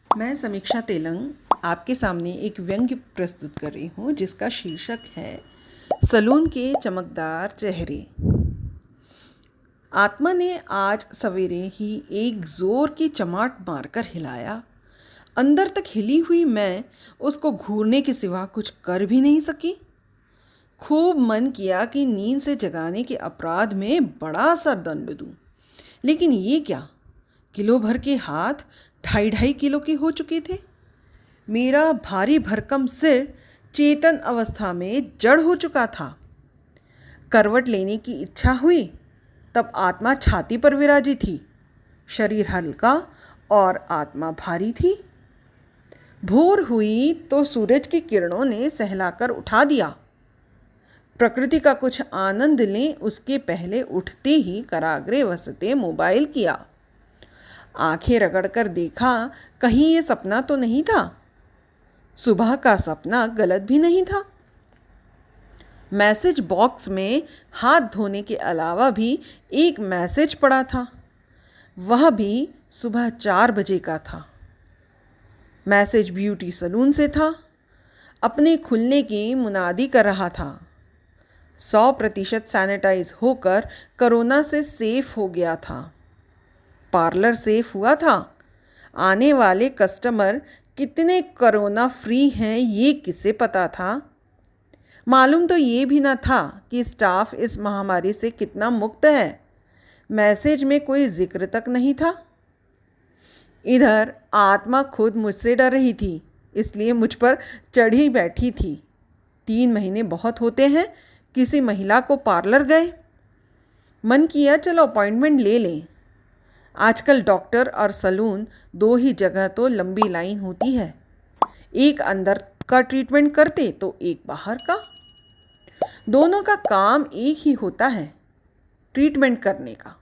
मैं समीक्षा तेलंग आपके सामने एक व्यंग्य प्रस्तुत कर रही हूँ जिसका शीर्षक है सलून के चमकदार चेहरे। आत्मा ने आज सवेरे ही एक जोर की चमाट मारकर हिलाया। अंदर तक हिली हुई मैं उसको घूरने के सिवा कुछ कर भी नहीं सकी। खूब मन किया कि नींद से जगाने के अपराध में बड़ा सा दंड दूं, लेकिन ये क्या, किलो भर के हाथ 2.5 किलो के हो चुके थे। मेरा भारी भरकम सिर चेतन अवस्था में जड़ हो चुका था। करवट लेने की इच्छा हुई तब आत्मा छाती पर विराजी थी। शरीर हल्का और आत्मा भारी थी। भोर हुई तो सूरज की किरणों ने सहलाकर उठा दिया। प्रकृति का कुछ आनंद लें उसके पहले उठते ही कराग्रे वसते मोबाइल किया। आंखें रगड़कर देखा कहीं ये सपना तो नहीं था। सुबह का सपना गलत भी नहीं था। मैसेज बॉक्स में हाथ धोने के अलावा भी एक मैसेज पड़ा था। वह भी सुबह 4 बजे का था। मैसेज ब्यूटी सलून से था। अपने खुलने की मुनादी कर रहा था। 100% सैनिटाइज होकर कोरोना से सेफ हो गया था। पार्लर सेफ हुआ था। आने वाले कस्टमर कितने कोरोना फ्री हैं ये किसे पता था। मालूम तो ये भी न था कि स्टाफ इस महामारी से कितना मुक्त है। मैसेज में कोई जिक्र तक नहीं था। इधर आत्मा खुद मुझसे डर रही थी, इसलिए मुझ पर चढ़ी बैठी थी। 3 महीने बहुत होते हैं किसी महिला को पार्लर गए। मन किया चलो अपॉइंटमेंट ले लें। आजकल डॉक्टर और सलून 2 ही जगह तो लंबी लाइन होती है। एक अंदर का ट्रीटमेंट करते तो एक बाहर का। दोनों का काम एक ही होता है, ट्रीटमेंट करने का।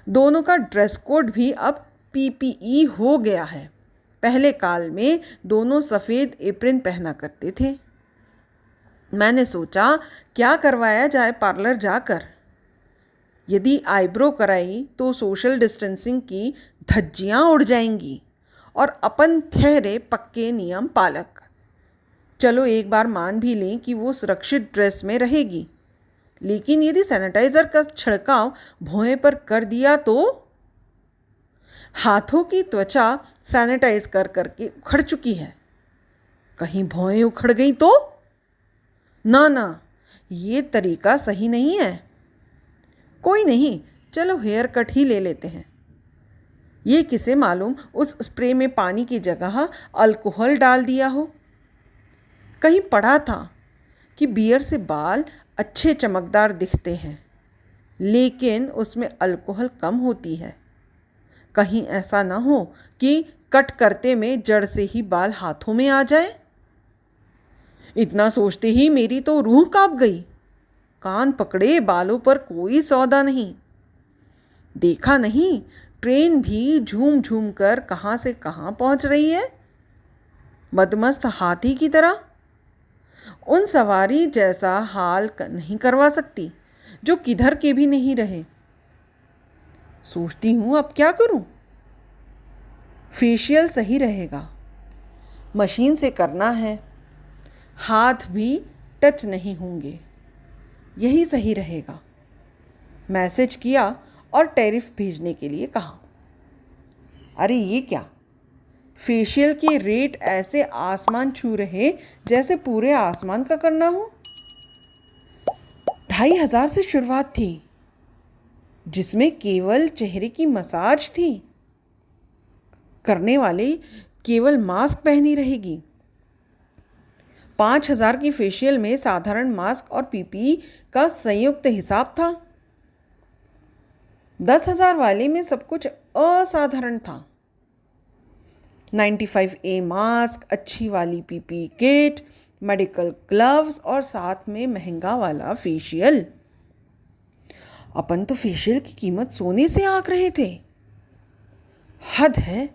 दोनों का ड्रेस कोड भी अब पीपीई हो गया है। पहले काल में दोनों सफ़ेद एप्रन पहना करते थे। मैंने सोचा क्या करवाया जाए पार्लर जाकर। यदि आईब्रो कराई तो सोशल डिस्टेंसिंग की धज्जियाँ उड़ जाएंगी और अपन ठहरे पक्के नियम पालक। चलो एक बार मान भी लें कि वो सुरक्षित ड्रेस में रहेगी, लेकिन यदि सैनिटाइज़र का छिड़काव भौहें पर कर दिया तो हाथों की त्वचा सैनिटाइज कर करके उखड़ चुकी है। कहीं भौहें उखड़ गई तो ना, ये तरीका सही नहीं है। कोई नहीं, चलो हेयर कट ही ले लेते हैं। ये किसे मालूम उस स्प्रे में पानी की जगह अल्कोहल डाल दिया हो। कहीं पढ़ा था कि बियर से बाल अच्छे चमकदार दिखते हैं, लेकिन उसमें अल्कोहल कम होती है। कहीं ऐसा ना हो कि कट करते में जड़ से ही बाल हाथों में आ जाए। इतना सोचते ही मेरी तो रूह कांप गई। कान पकड़े, बालों पर कोई सौदा नहीं। देखा नहीं ट्रेन भी झूम झूम कर कहाँ से कहाँ पहुँच रही है, मदमस्त हाथी की तरह। उन सवारी जैसा हाल नहीं करवा सकती जो किधर के भी नहीं रहे। सोचती हूँ अब क्या करूँ। फेशियल सही रहेगा, मशीन से करना है, हाथ भी टच नहीं होंगे, यही सही रहेगा। मैसेज किया और टैरिफ भेजने के लिए कहा। अरे ये क्या, फेशियल के रेट ऐसे आसमान छू रहे जैसे पूरे आसमान का करना हो। 2,500 से शुरुआत थी, जिसमें केवल चेहरे की मसाज थी। करने वाले केवल मास्क पहनी रहेगी। 5,000 की फेशियल में साधारण मास्क और पीपीई का संयुक्त हिसाब था। 10,000 वाले में सब कुछ असाधारण था। 95A मास्क, अच्छी वाली पीपीई किट, मेडिकल ग्लव्स और साथ में महंगा वाला फेशियल। अपन तो फेशियल की कीमत सोने से आंक रहे थे। हद है,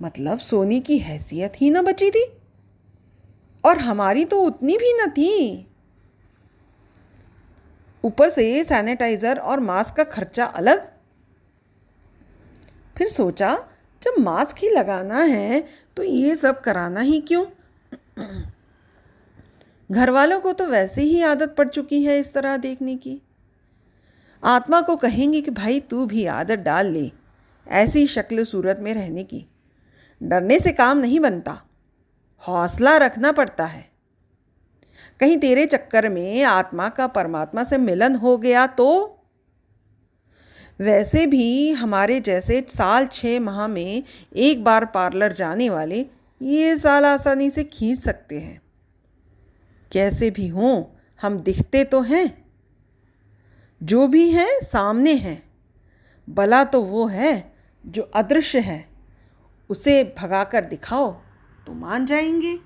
मतलब सोने की हैसियत ही ना बची थी, और हमारी तो उतनी भी न थी। ऊपर से सैनिटाइज़र और मास्क का खर्चा अलग। फिर सोचा जब मास्क ही लगाना है तो ये सब कराना ही क्यों? घर वालों को तो वैसे ही आदत पड़ चुकी है इस तरह देखने की। आत्मा को कहेंगे कि भाई तू भी आदत डाल ले ऐसी शक्ल सूरत में रहने की। डरने से काम नहीं बनता, हौसला रखना पड़ता है। कहीं तेरे चक्कर में आत्मा का परमात्मा से मिलन हो गया तो? वैसे भी हमारे जैसे साल 6 माह में एक बार पार्लर जाने वाले ये साल आसानी से खींच सकते हैं। कैसे भी हों, हम दिखते तो हैं, जो भी है सामने है। भला तो वो है जो अदृश्य है, उसे भगाकर दिखाओ तो मान जाएंगे।